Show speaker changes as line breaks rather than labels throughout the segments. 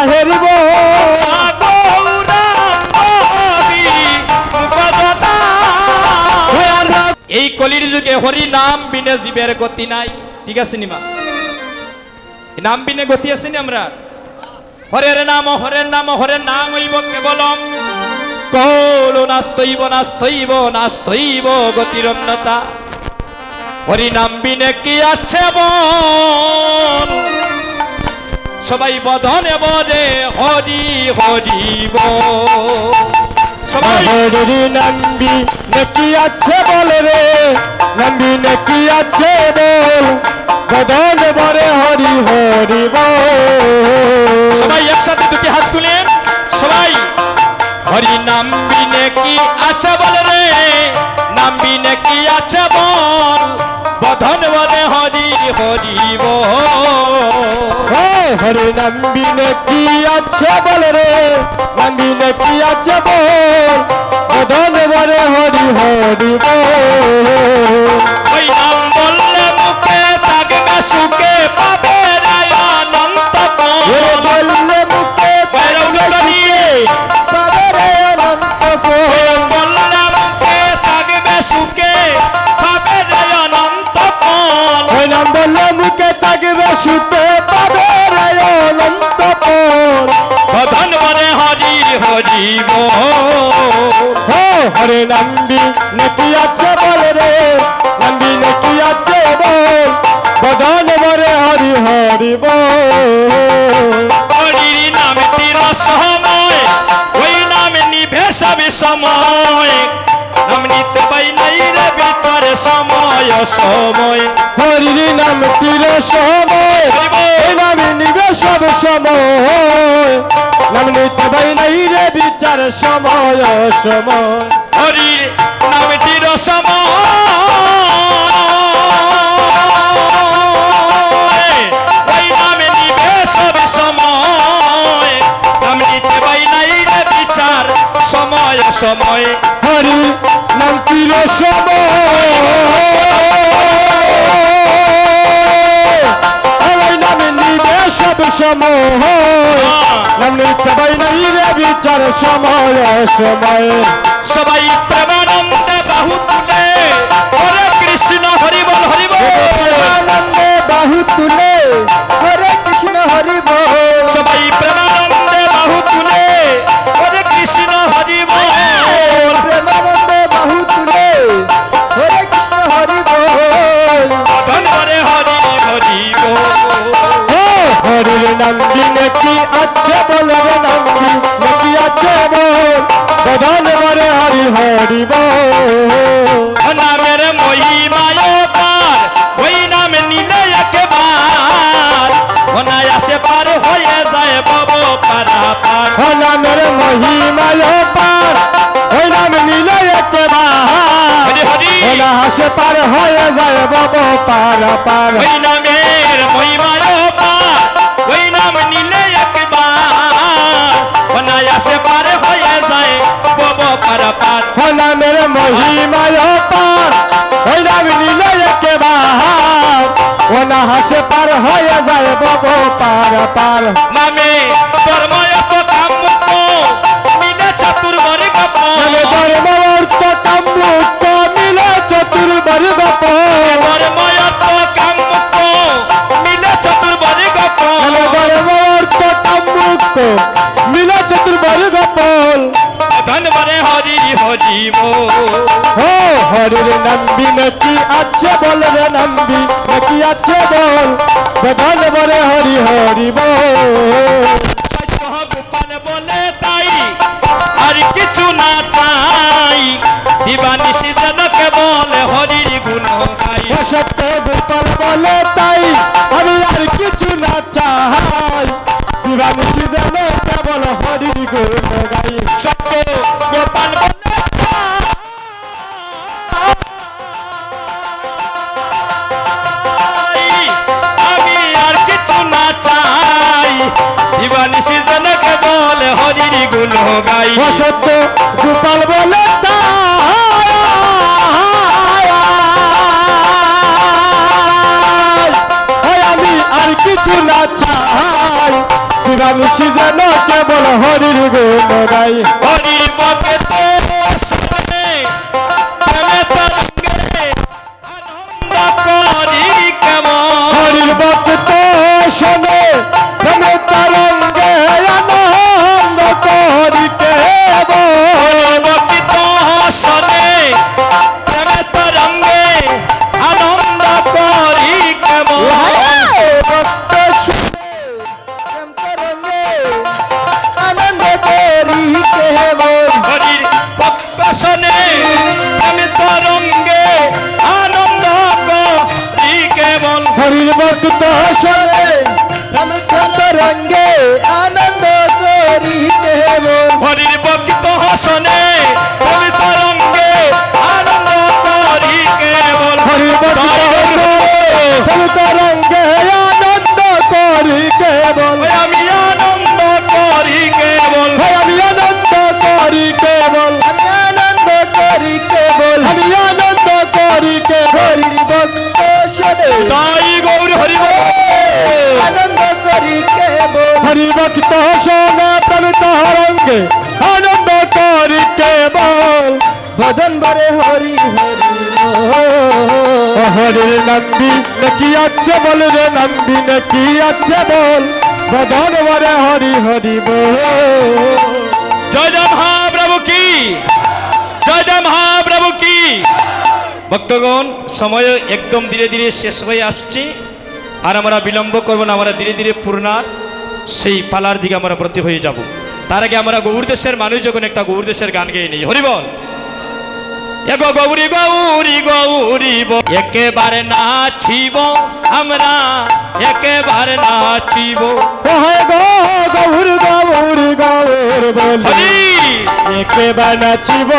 হেরিব
এই কলির যুগে হরি নাম বিনে জীবের গতি নাই। ঠিক আছে নিমা, নাম বিনে গতি আছে নি আমরা? হরের নাম হরের নাম হরের নাম হইব কেবলম কৌল নাস্তইব নাস্তইব নাস্তইব গতিরন্যতা। হরি নাম বিনে কি আছে বল, সবাই বদনে বদে হরি হরিব। সবাই
হরি নাম্বি নাকি আছে বল রে, নাম্বি নাকি আছে বল, বদন বরে হরি হরি বল।
সবাই একসাথে দুটি হাত তুলেন সবাই। হরি নাম বিনে কি আছে বল রে, নাম বিনে কি আছে বল, বদন বরে হরি হরিব।
হরি নাম্বি নাকি আছে বল রে, নাম্বি নাকি আছে বল, বদন বরে হরি হরি বল।
ওই নাম বললে মুখে থাকবে সুখে পাবে রে অনন্ত ফল।
বললে মুখে
ভৈরবটা নিয়ে
পাবে রে অনন্ত ফল।
বললে মুখে থাকবে সুখে পাবে রে অনন্ত ফল।
ওই নাম বললে মুখে থাকবে সুখে পাবে রে অনন্ত ফল।
বদন বরে হরি হরিব।
হরে নাম্বি নাকি আছে বল রে, নাম্বি নাকি আছে বল, বদন বরে হরি হরি বল।
হরির নামটির সময় ওই নামে নিভে সবে সময়, নাম নিতে পাই নাই রে বিচারে সময় সময়।
হরির নাম তীর সময়, এই নামে নিবে সব সময়, নাম নিতে পাই নাই রে বিচার সময় সময়।
হরির নামটির সময় ওই নামে নিভে সবে সময়, নাম নিতে পাই নাই রে বিচার সময় সময়।
হরি নাম তীর সময়, এই নামে নিবে সব সময়, নাম নিতে পাই নাই রে বিচার সময় সময়।
সবাই প্রেমানন্দে বাহু তুলে হরে কৃষ্ণ হরি বল হরি বল।
আনন্দে বাহু তুলে হরে কৃষ্ণ হরি বল।
সবাই প্রেমানন্দে বাহু তুলে হরে কৃষ্ণ হরি বল।
প্রেমানন্দে বাহু তুলে হরে কৃষ্ণ হরি বল।
বদন বরে হরি হরিব।
হরির নামটি নাকি আছে বল রে, নামটি নাকি আছে বল, বদন বরে হরি হরি বল।
নামের মহিমায় পার ওই নাম নিলে একবার, অনায়াসে পার হয়ে যায় বব পারাপার।
নামের মহিমায় পার ওই নাম নিলে একেবার,
হরি হরি
হাসে পার হয়ে যায় বব পার পার।
ওই নামের মহিমায় পার ওই নাম নিলে একবার, অনায়াসে পার হয়ে যায় বব পারাপার।
নামের মহিমায় পার ওই নাম নিলে একেবার, ওনা হাসে পার হয়ে যায় বব পার পার।
নামে ধর্ময় তো কাম মুক্ত মিলে চতুর্বর্গ
নামে ধর্ম অর্থ কাম মুক্ত মিলে চতুর্বর্গ ফল।
ধর্ময় তো কাম মুক্ত মিলে চতুর্বর্গ
নামে ধর্ম অর্থ কাম মুক্ত মিলে চতুর্বর্গ ফল।
ধন বরে হরি হরিব।
হরির নাম্বি নাকি আছে বল রে, নাম্বি নাকি আছে বল, বদন বরে হরি হরি বল।
সত্য গোপাল বলে তাই আর কিছু না চাই, দিবানিশি যেন কেবল হরির গুণ গাই।
সত্য গোপাল বলে তাই আমি আর কিছু না চাই, দিবানিশি যেন কেবল হরির গুণ গাই।
সত্য গোপাল বলে আমি আর কিছু না চাই, দিবানিশি যেন কেবল হরির গুণ গাই।
সত্য গোপাল বলে তাই আমি আর কিছু না চাই, নিবানিসি যেন কেবল হরির গুণ গাই
হরির ভক্ত শোনে প্রেমে তরঙ্গে আনন্দ করি কেমন
হরির ভক্ত শোনে প্রেমে তরঙ্গে আনন্দ করি কেবল
হরির ভক্ত শোনে প্রেমে তরঙ্গে আনন্দ করি কেমন
ভক্ত শুনে প্রেম তরঙ্গে আনন্দ করি কেবল
হরির ভক্ত শোনে প্রেমে তরঙ্গে আনন্দ করি কেবল
হরির ভক্ত শোনে প্রেম তরঙ্গে আনন্দ করি কেবল
হরির ভক্ত শোনে প্রেমে তরঙ্গে আনন্দ করি কেবল
হরির ভক্ত শোনে প্রেম তরঙ্গে আনন্দ করি কেবল
আমি আনন্দ করি কেবল
আমি আনন্দ করি কেবল আমি আনন্দ করি কেবল আমি আনন্দ করি কেবল হরির ভক্ত শোনে
তাই গৌর হরি
আনন্দ করি কেবল হরির ভক্ত শোনে প্রেম তরঙ্গে আনন্দ করি কেবল বদন বারে হরি হরি হরির নন্দী নাকি আছে বল রে নন্দী নাকি আছে বল বদন বারে হরি হরি বল
জয় জয় মহাপ্রভু কি জয় জয় মহাপ্রভু কি ভক্তগণ সময় একদম ধীরে ধীরে শেষ হয়ে আসছে আর আমরা বিলম্ব করব না আমরা ধীরে ধীরে পূর্ণার সেই পালার দিকে আমরা ব্রতী হয়ে যাব তার আগে আমরা গৌর দেশের মানুষ যখন একটা গৌর দেশের গান গেয়ে নিই হরি বল এগো গৌরী গৌরী গৌরী একেবারে নাচিব আমরা একেবারে নাচিব
ওহে গো গৌর গৌর গৌর বল
হরি
একেবার নাচিব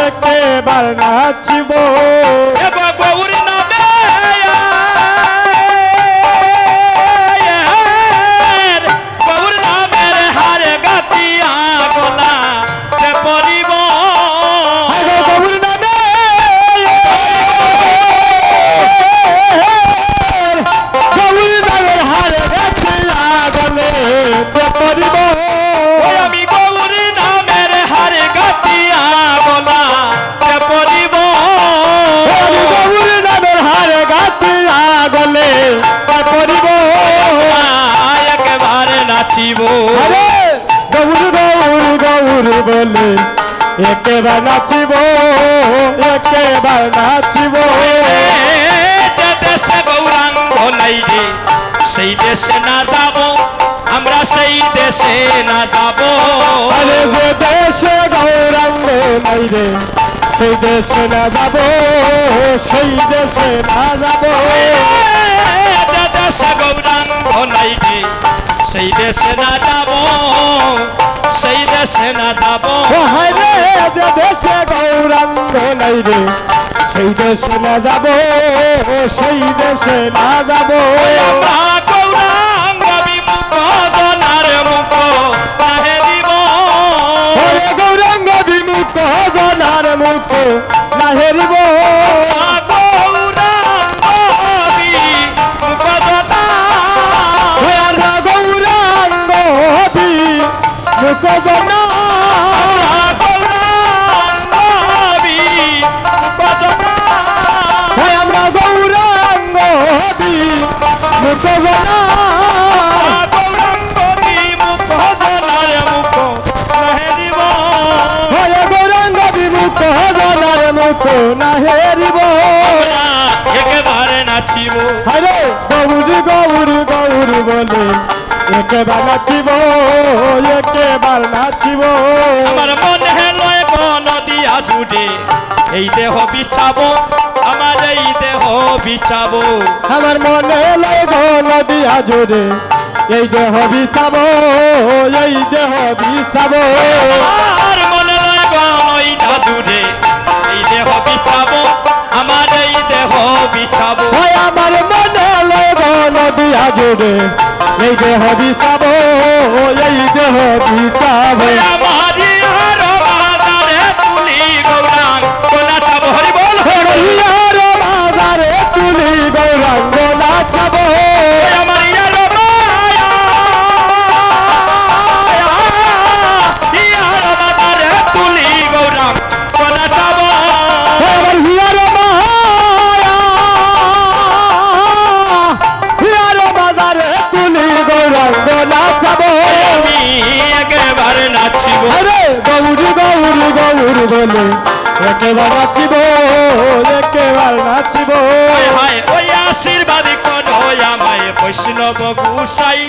একেবার নাচিব
এগো গৌরী নামে গৌর নামের হারে গাতিয়া গলা পরিব
আগে গৌর নামে গৌর নামের হারে গাছিয়া গলে পরিব
ওই আমি গৌরী নামের হারে গাতিয়া গলা পরিব
গৌর নামের হারে গাছিয়া গলে পরিব
একেবারে নাচিব
আরে গৌর গৌর গৌর বলে একেবার নাচিব একেবার নাচিব
যে দেশে গৌরাঙ্গ নাই রে সেই দেশে না যাব আমরা সেই দেশে না যাব
আরে যে দেশে গৌরাঙ্গ নাই রে সেই দেশে না যাব সেই দেশে না যাব
যে দেশে গৌরাঙ্গ নাই রে সেই দেশে না যাব সেই দেশে না যাব
ও হায় রে যে দেশে গৌরাঙ্গ নাই রে সেই দেশে না যাব সেই দেশে না যাব
আমরা গৌরাঙ্গ বিমুখ জনার মুখ নাহে দিব
ওরে গৌরাঙ্গ বিমুখ জনার মুখ না হেরিব
গৌরাঙ্গ বিমুখ জনা
গৌরাঙ্গ বিমুখ জনা আমরা গৌরাঙ্গ বিমুখ জনা গৌরাঙ্গ বিমুখ জনার মুখ না হেরিব
একেবারে নাচিব
আরে গৌর গৌর গৌর বলে একেবার নাচিব একেবার নাচিব
আমার মনে লয় নদিয়া জুড়ে এই দেহ বিছাবো আমার এই দেহ বিছাবো
আমার মনে লাগো নদিয়া জোরে এই দেহ বিষাব এই দেহ বিষাব
আর মনে লয় নইদা জুড়ে এই দেহ বিছাবো আমার এই দেহ বিছাবো
আমার মনে লাগো নদিয়া জোরে এই দেহ বিষাব এই দেহ বিষাব
আমারি আর বাজারে তুলি গৌরাঙ্গ কোনা চাবো হরি বল
হরিয়ার বাজারে তুলি গৌরাঙ্গ নাচাব
আমারি আর
বলে একেবার নাচিব একেবার নাচিব
হায় হায় ওই আশীর্বাদ করো আমায় বৈষ্ণব গুসাই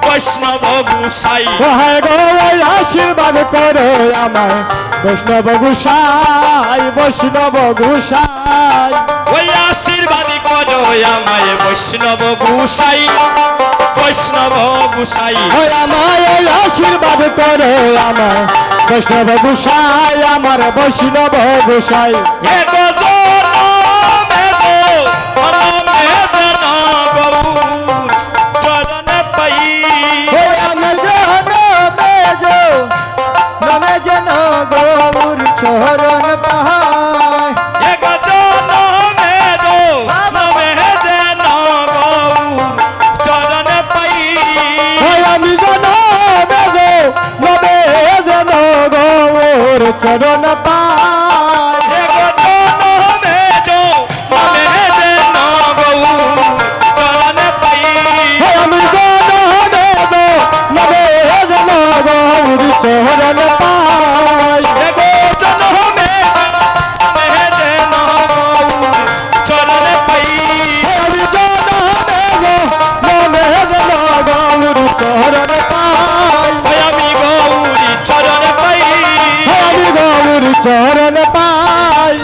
বৈষ্ণব গুসাই
ও হায় গো ওই আশীর্বাদ করো আমায় বৈষ্ণব গোসাই বৈষ্ণব গোসাই
ওই আশীর্বাদ করো আমায় বৈষ্ণব গুসাই বৈষ্ণব গুসাই
ওই আমায় ওই আশীর্বাদ করো আমায় বৈষ্ণব গোসাই আমার বৈষ্ণব গোসাই
হে গজন মেজো যেন গৌর চরণ পাই
ওই আমি যেন বেজো নামে যেন গৌর চরণ পাহায়
হে গজন মেজো যেন গৌর চরণ পাই
ওই আমি যেন বেজো নামে যেন গৌর চরণ পায়
হে গজন মেজো যেন গৌর চরণ পাই
ওই আমি যেন বেজো নামে যেন গৌর চরণ পায়
হে গজন যেন গৌর চরণ পাই
আমি যেন বেজো নামে যেন গৌর চরণ পায়
আমি গৌরী চরণ পাই
আমি গৌর চরণ পাই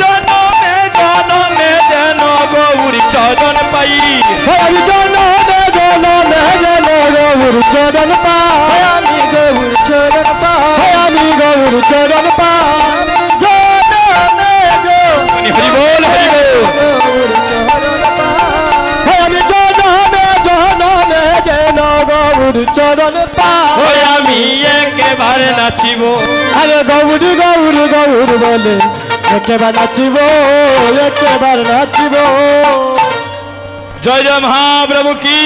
জনমে জনমে যেন গৌরী চরণ পাই
আমি জনমে জনমে যেন গৌর চরণ পাই আমি গৌর চরণ পাই আমি গৌর চরণ পাই জনমে
হরি বল হরি বল
আমি জনমে জনমে যেন গৌর চরণ পাই
ওই আমি একেবারে নাচিব
আরে গৌরী গৌর গৌর বলে একেবার নাচিব একেবার নাচিব
জয় জয় মহাপ্রভু কি